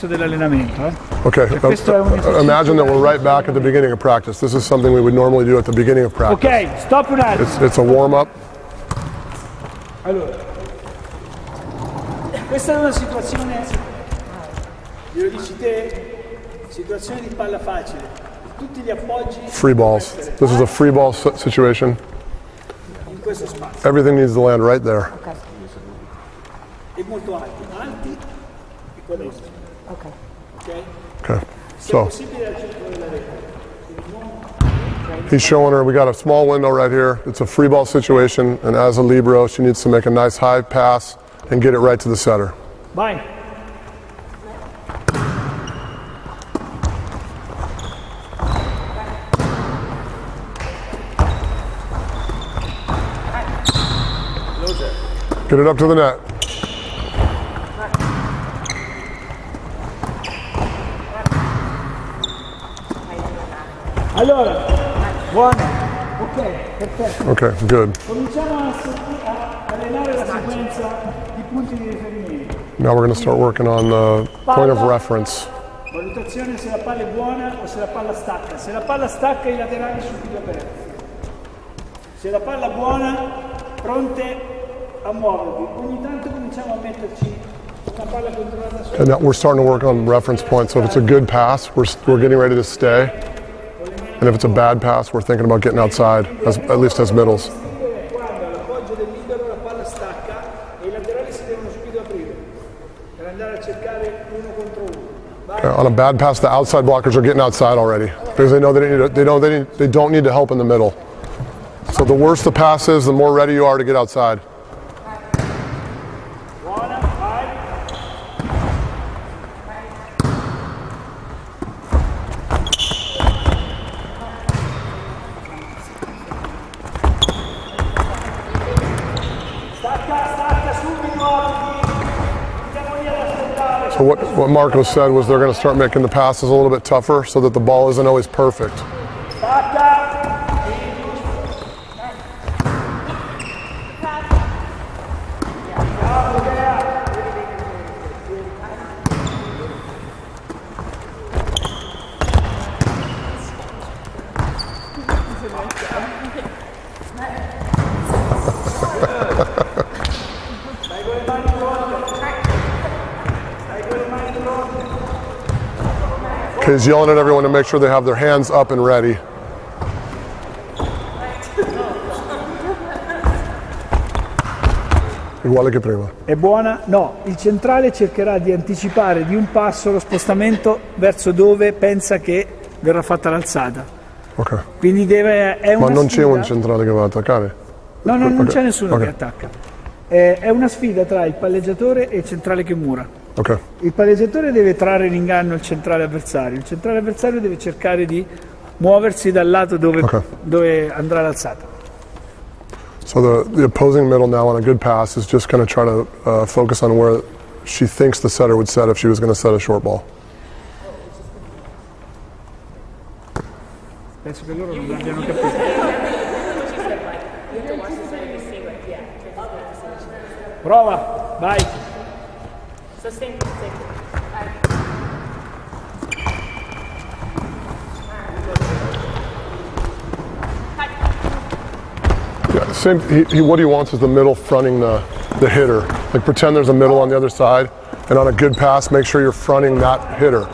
all'inizio dell'allenamento. Okay, imagine that we're right back at the beginning of practice. This is something we would normally do at the beginning of practice. Ok, stop un attimo. It's a warm-up. Allora, questa è una situazione, glielo dici te, situazione di palla facile. Tutti gli appoggi. Free balls. This is a free ball situation. In questo spazio. Everything needs to land right there. Okay. E molto alti e qua dentro. Okay. Okay. So he's showing her we got a small window right here. It's a free ball situation, and as a libero, she needs to make a nice high pass and get it right to the setter. Vai. Get it up to the net. Allora, buona. Ok, perfetto. Okay, good. Cominciamo a allenare la sequenza di punti di riferimento. Now we're going to start working on the point of reference. Valutazione se la palla è buona o se la palla stacca. Se la palla stacca, i laterali subito aperti. Se la palla è buona, pronte a muovervi. Ogni tanto cominciamo a metterci una palla controllata sopra. And now we're starting to work on reference points. So if it's a good pass, we're getting ready to stay. And if it's a bad pass, we're thinking about getting outside, at least as middles. Quando l'appoggio del libero la palla stacca e i laterali si devono subito aprire per andare a cercare uno contro uno. Okay, on a bad pass, the outside blockers are getting outside already because they know they don't need to help in the middle. So the worse the pass is, the more ready you are to get outside. So what Marco said was they're going to start making the passes a little bit tougher so that the ball isn't always perfect. Okay, he's yelling at everyone to make sure they have their hands up and ready. Uguale che prima. È buona? No, il centrale cercherà di anticipare di un passo lo spostamento verso dove pensa che verrà fatta l'alzata. Ok. Quindi è una Ma non sfida. c'è un centrale che va ad attaccare? No, non Ok. c'è nessuno Ok. che attacca. È una sfida tra il palleggiatore e il centrale che mura. Ok. Il palleggiatore deve trarre in inganno il centrale avversario deve cercare di muoversi dal lato dove andrà l'alzata. So the opposing middle now on a good pass is just going to try to focus on where she thinks the setter would set if she was going to set a short ball. Penso che loro non l'abbiano capito. Prova, vai. Yeah, same. What he wants is the middle fronting the hitter. Like pretend there's a middle on the other side, and on a good pass, make sure you're fronting that hitter.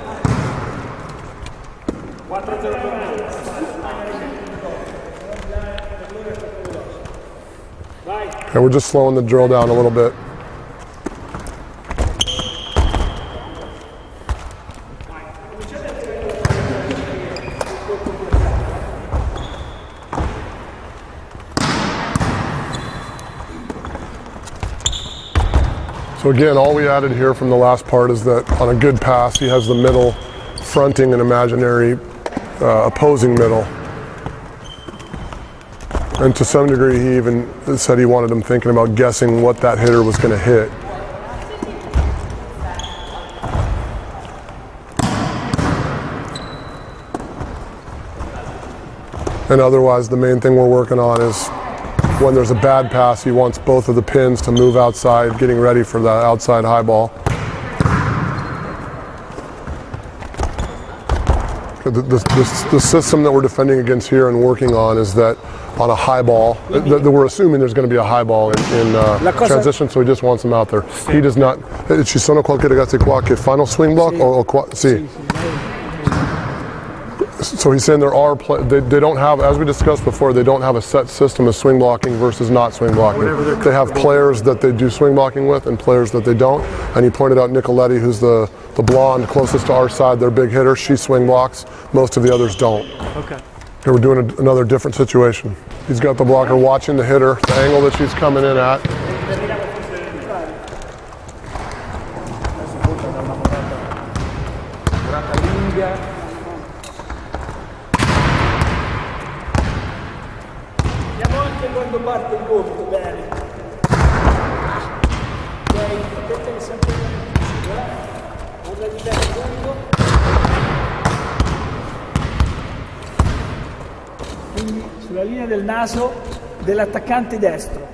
Okay, we're just slowing the drill down a little bit. So again, all we added here from the last part is that on a good pass, he has the middle fronting an imaginary opposing middle. And to some degree, he even said he wanted him thinking about guessing what that hitter was going to hit. And otherwise, the main thing we're working on is when there's a bad pass, he wants both of the pins to move outside, getting ready for the outside high ball. The system that we're defending against here and working on is that on a high ball, that we're assuming there's going to be a high ball in transition, so he just wants him out there. He does not. Ci sono qualche ragazzi qua che fanno swing block o qua? Sì. So he's saying there are they don't have, as we discussed before, they don't have a set system of swing blocking versus not swing blocking. They have players that they do swing blocking with and players that they don't. And he pointed out Nicoletti, who's the blonde closest to our side, their big hitter. She swing blocks. Most of the others don't. Okay. Here we're doing another different situation. He's got the blocker watching the hitter, the angle that she's coming in at. Quando parte il gomito, bene. Ok, attenti sempre guarda di bene il gomito. Quindi sulla linea del naso dell'attaccante destro.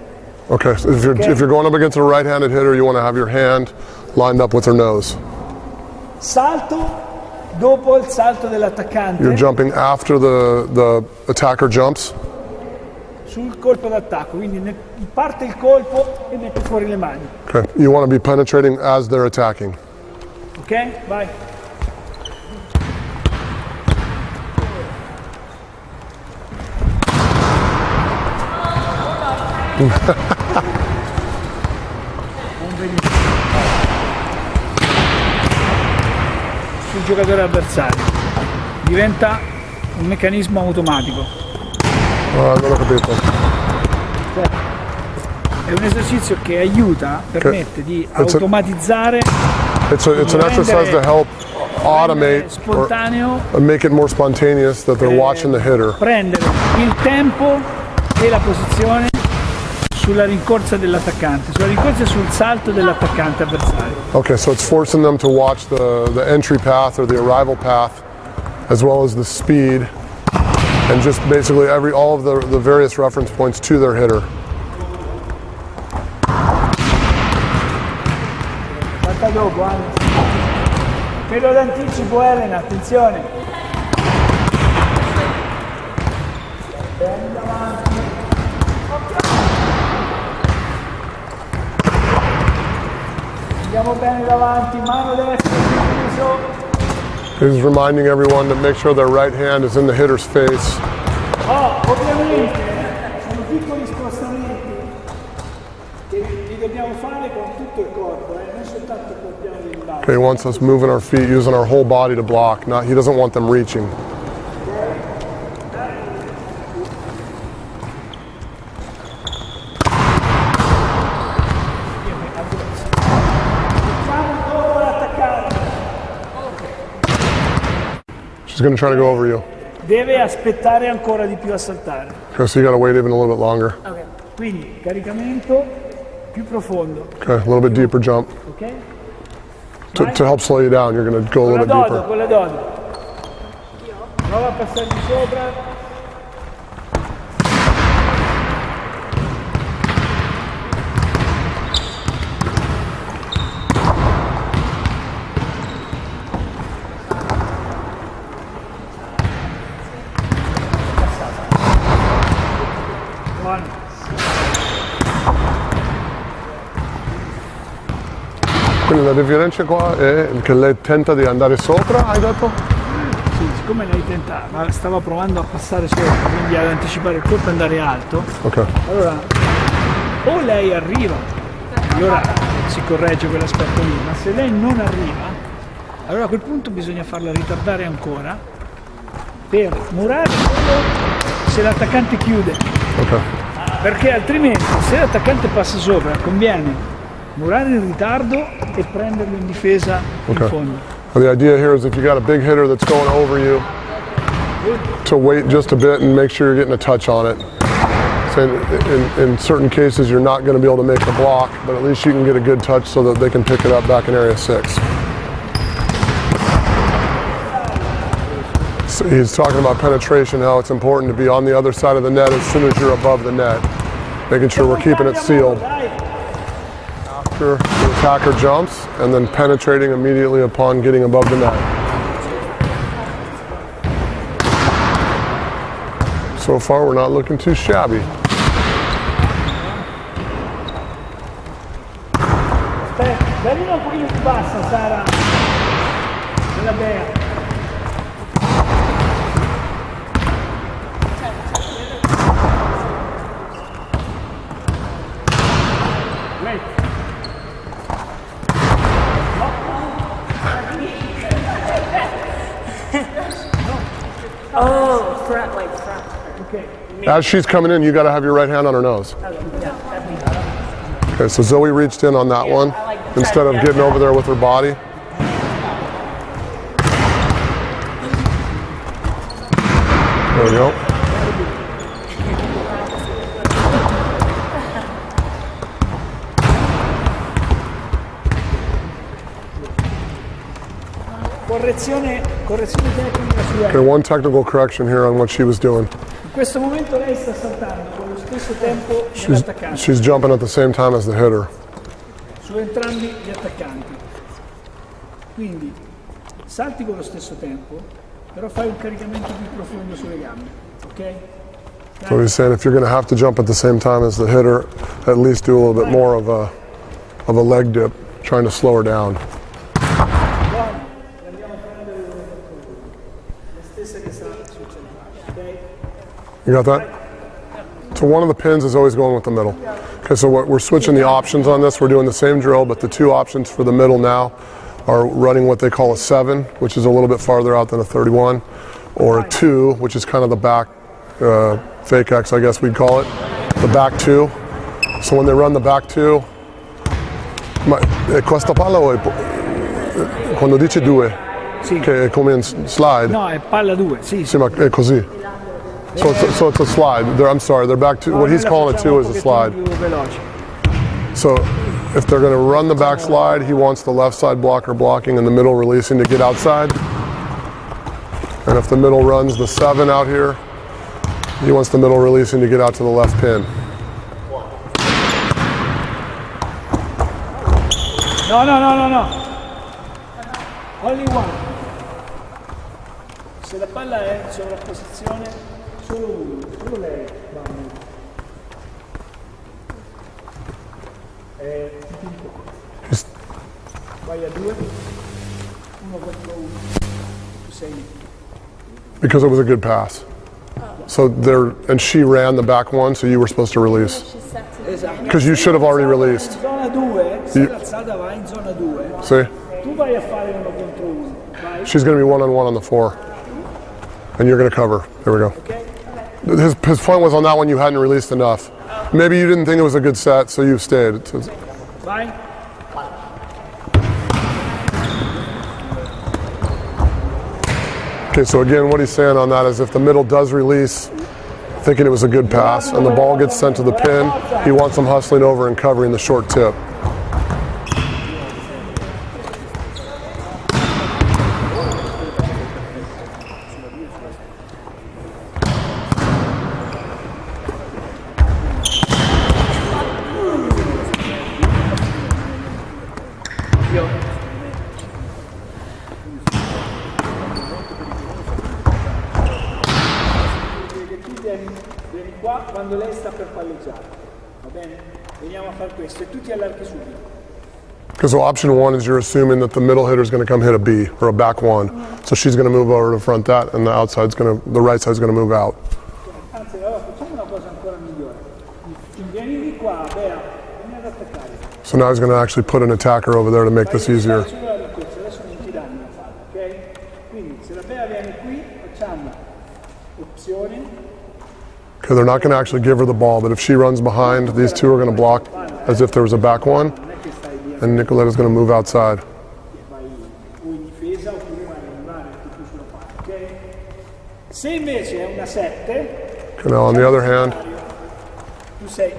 Okay, so if you're going up against a right-handed hitter, you want to have your hand lined up with her nose. Salto dopo il salto dell'attaccante. You're jumping after the attacker jumps. Sul colpo d'attacco, quindi parte il colpo e mette fuori le mani. Okay, you want to be penetrating as they're attacking. Ok, vai. Sul giocatore avversario. Diventa un meccanismo automatico. Non ho capito. È un esercizio che aiuta, permette di automatizzare. It's an exercise to help automate spontaneo, or make it more spontaneous that they're watching the hitter. Prendere il tempo e la posizione sulla rincorsa dell'attaccante, sulla rincorsa e sul salto dell'attaccante avversario. Okay, so it's forcing them to watch the entry path or the arrival path, as well as the speed. And just basically all of the various reference points to their hitter. Guarda dopo, quello d'anticipo, Elena, attenzione. Bene davanti. Andiamo bene davanti, mano destra, chiuso. He's reminding everyone to make sure their right hand is in the hitter's face. Ovviamente sono piccoli spostamenti che li dobbiamo fare con tutto il corpo, non soltanto col piano di base. Okay, he wants us moving our feet, using our whole body to block. He doesn't want them reaching. She's going to try to go over you. Deve aspettare ancora di più a saltare. Okay, so you got to wait even a little bit longer. Okay. Quindi caricamento più profondo. Okay, a little bit deeper jump. Okay? To help slow you down, you're going to go a little bit deeper. Con la dodo. Prova a passare di sopra. Quindi la differenza qua è che lei tenta di andare sopra, hai detto? Sì, siccome lei tenta, ma stava provando a passare sopra, quindi ad anticipare il colpo e andare alto. Ok. Allora, o lei arriva, e ora si corregge quell'aspetto lì, ma se lei non arriva, allora a quel punto bisogna farla ritardare ancora per murare solo se l'attaccante chiude. Ok. Perché altrimenti, se l'attaccante passa sopra, conviene murare in ritardo e prenderlo in difesa in fondo. Well, the idea here is if you got a big hitter that's going over you, to wait just a bit and make sure you're getting a touch on it. So in certain cases, you're not going to be able to make the block, but at least you can get a good touch so that they can pick it up back in area 6. So he's talking about penetration, how it's important to be on the other side of the net as soon as you're above the net, making sure we're keeping it sealed. After the attacker jumps, and then penetrating immediately upon getting above the net. So far, we're not looking too shabby. Aspetta, dall'una un pochino più bassa, Sara. Bella bea. Oh, front, like front. Okay. As she's coming in, you got to have your right hand on her nose. Okay, so Zoe reached in on that one instead of getting over there with her body. There we go. Correzione tecnica su Okay, one technical correction here on what she was doing. In questo momento lei sta saltando con lo stesso tempo dell'attaccante. She's jumping at the same time as the hitter. Su entrambi gli attaccanti. Quindi salti con lo stesso tempo, però fai un caricamento più profondo sulle gambe, ok? So he's saying if you're going to have to jump at the same time as the hitter, at least do a little bit more of a leg dip, trying to slow her down. You got that? So one of the pins is always going with the middle. Okay, so we're switching the options on this. We're doing the same drill, but the two options for the middle now are running what they call a 7, which is a little bit farther out than a 31, or a 2, which is kind of the back fake X, I guess we'd call it, the back 2. So when they run the back 2, questa palla o quando dice 2, sì. che è come in slide? No, è palla 2, sì. Sì, ma è così. So it's a slide. I'm sorry, they're back to what he's calling a 2 is a slide. So if they're going to run the back slide, he wants the left side blocker blocking and the middle releasing to get outside. And if the middle runs the 7 out here, he wants the middle releasing to get out to the left pin. No. Only one. Se la palla è in sovrapposizione, solo lei va a muovere. Vai a 2, 1 contro 1. Tu sei lì. Because it was a good pass. So and she ran the back one, so you were supposed to release. Because you should have already released. Zona 2, se l'alzata va in zona 2. See? Tu vai a fare 1 contro 1. Vai. She's going to be one-on-one on the 4. And you're going to cover. There we go. Okay? His point was on that one you hadn't released enough. Maybe you didn't think it was a good set, so you stayed. Vai. Okay, so again, what he's saying on that is if the middle does release, thinking it was a good pass, and the ball gets sent to the pin, he wants them hustling over and covering the short tip. Vieni qua quando lei sta per palleggiare, va bene? Veniamo a fare questo e tu ti allarghi subito. Because option 1 is you're assuming that the middle hitter is going to come hit a B or a back 1, so she's going to move over to front that, and the right side's going to move out. Anzi, allora facciamo una cosa ancora migliore. Vieni di qua, Bea, vieni ad attaccare. So now he's going to actually put an attacker over there to make this easier. Adesso non ti danno la palla, ok? Quindi se la Bea viene qui, facciamo opzioni. Okay, they're not going to actually give her the ball, but if she runs behind, these two are going to block as if there was a back 1, and Nicoletta's going to move outside. Se invece è una 7, Okay, now on the other hand, tu sei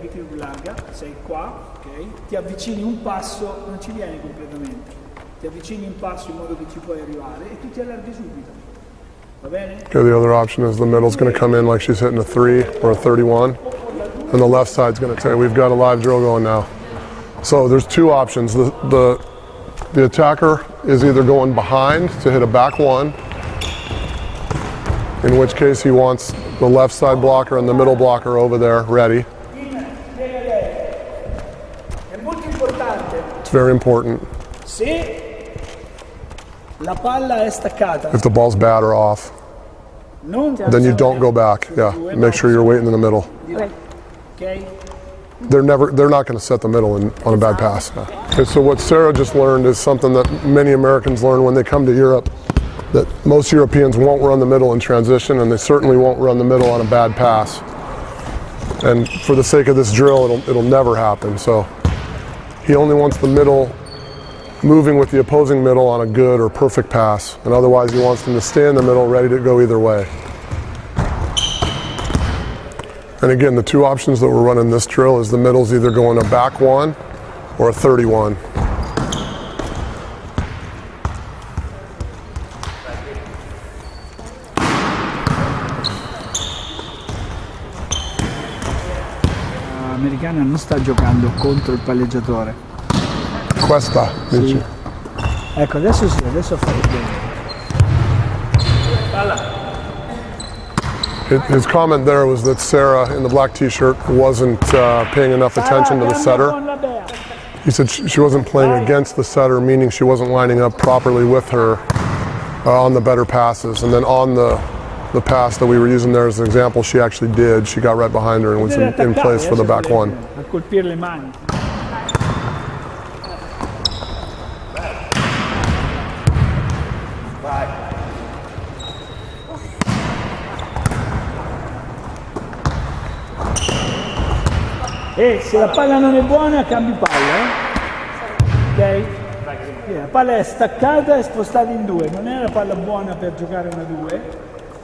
più larga, sei qua, ok? Ti avvicini un passo, non ci vieni completamente, ti avvicini un passo in modo che ci puoi arrivare e tu ti allarghi subito. Va bene? okay, the other option is the middle's going to come in like she's hitting a 3 or a 31, and the left side's going to say, we've got a live drill going now. So there's two options. The attacker is either going behind to hit a back 1, in which case he wants the left side blocker and the middle blocker over there ready. È molto importante. It's very important. Se la palla è staccata, If the ball's bad or off, then you don't go back. Yeah, make sure you're waiting in the middle. Okay. ok? They're not going to set the middle on a bad pass. Okay, so what Sarah just learned is something that many Americans learn when they come to Europe, that most Europeans won't run the middle in transition, and they certainly won't run the middle on a bad pass. And for the sake of this drill, it'll never happen. So he only wants the middle moving with the opposing middle on a good or perfect pass, and otherwise he wants them to stay in the middle ready to go either way. And again, the two options that we're running this drill is the middle's either going a back one or a 31. L'americana non sta giocando contro il palleggiatore. Questa, dici? Ecco, adesso sì, adesso fa bene. His comment there was that Sarah in the black t-shirt wasn't paying enough attention to the setter. He said she wasn't playing against the setter, meaning she wasn't lining up properly with her on the better passes. And then on the pass that we were using there as an example, she actually did. She got right behind her and was in place for the back one. A colpire le mani. E se la palla non è buona cambi palla, ok? La palla è staccata e spostata in due, non è la palla buona per giocare una due,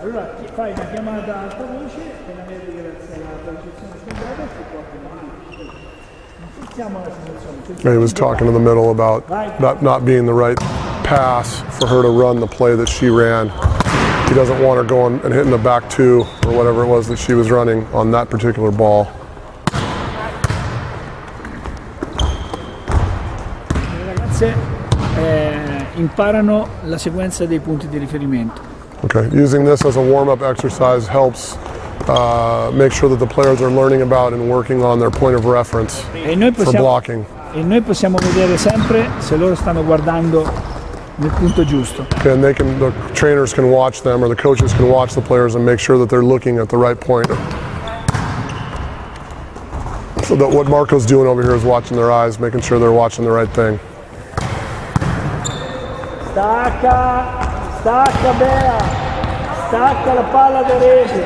allora fai una chiamata a alta voce e la vedi grazie alla posizione sbagliata e si può avanti. Non forziamo la situazione. He was talking in the middle about that not being the right pass for her to run the play that she ran. He doesn't want her going and hitting the back two or whatever it was that she was running on that particular ball. Imparano la sequenza dei punti di riferimento. Okay, using this as a warm-up exercise helps make sure that the players are learning about and working on their point of reference for blocking. E noi possiamo vedere sempre se loro stanno guardando nel punto giusto. Okay, and the trainers can watch them, or the coaches can watch the players and make sure that they're looking at the right point. So that what Marco's doing over here is watching their eyes, making sure they're watching the right thing. Stacca Bea, stacca la palla da rete.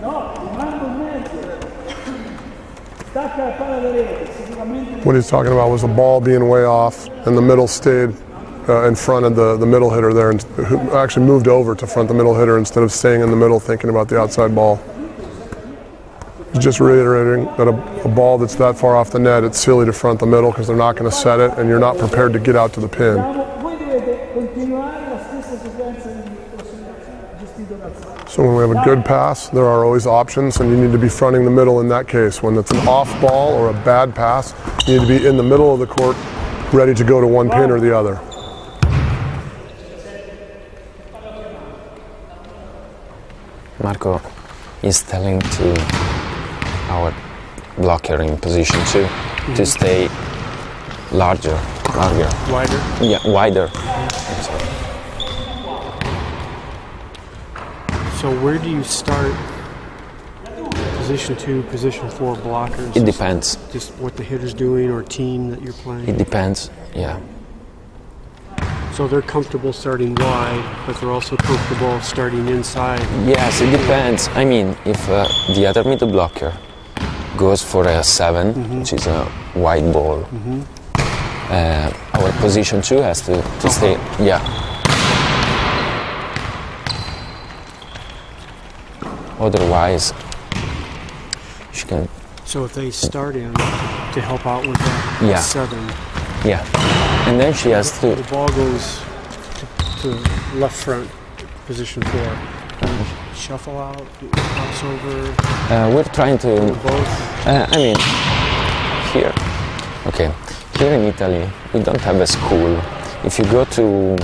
No, rimando in mezzo. Stacca la palla da rete, sicuramente. What he's talking about was the ball being way off and the middle stayed in front of the middle hitter there, and who actually moved over to front the middle hitter instead of staying in the middle thinking about the outside ball. Just reiterating that a ball that's that far off the net, it's silly to front the middle because they're not going to set it and you're not prepared to get out to the pin. So when we have a good pass, there are always options, and you need to be fronting the middle in that case. When it's an off ball or a bad pass, you need to be in the middle of the court, ready to go to one pin or the other. Marco is telling to our blocker in position 2 to stay larger. Wider? Yeah, wider. So where do you start position 2, position 4 blockers? It depends. Just what the hitter's doing or team that you're playing? It depends, yeah. So they're comfortable starting wide, but they're also comfortable starting inside? Yes, it depends. I mean, if the other middle blocker goes for a 7, which is a wide ball, our position 2 has to stay, yeah. Otherwise, she can... So if they start in to help out with that 7. Yeah, and then she has to... The ball goes to left front, position 4. Shuffle out, cross over. We're trying to... Both? I mean, here. Okay, here in Italy, we don't have a school if you go to,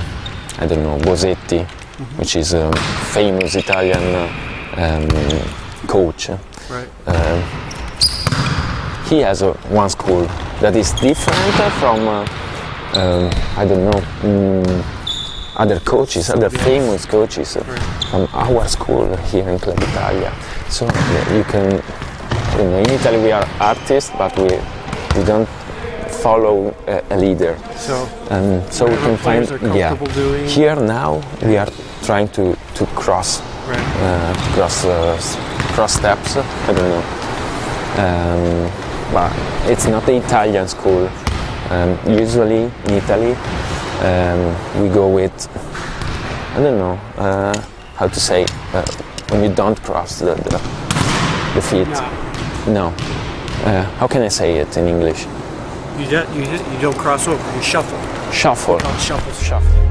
I don't know, Bosetti, which is a famous Italian coach, Right. he has one school that is different from, I don't know, other coaches, other famous coaches from our school here in Club Italia. So you can, in Italy we are artists, but we don't follow a leader. So We can find, players are comfortable doing. Here now we are trying to cross, Right. cross steps. I don't know, but it's not the Italian school. Usually in Italy we go with, I don't know how to say, when you don't cross the feet. No. How can I say it in English? You don't cross over. You shuffle. Shuffle. Shuffle. Shuffle.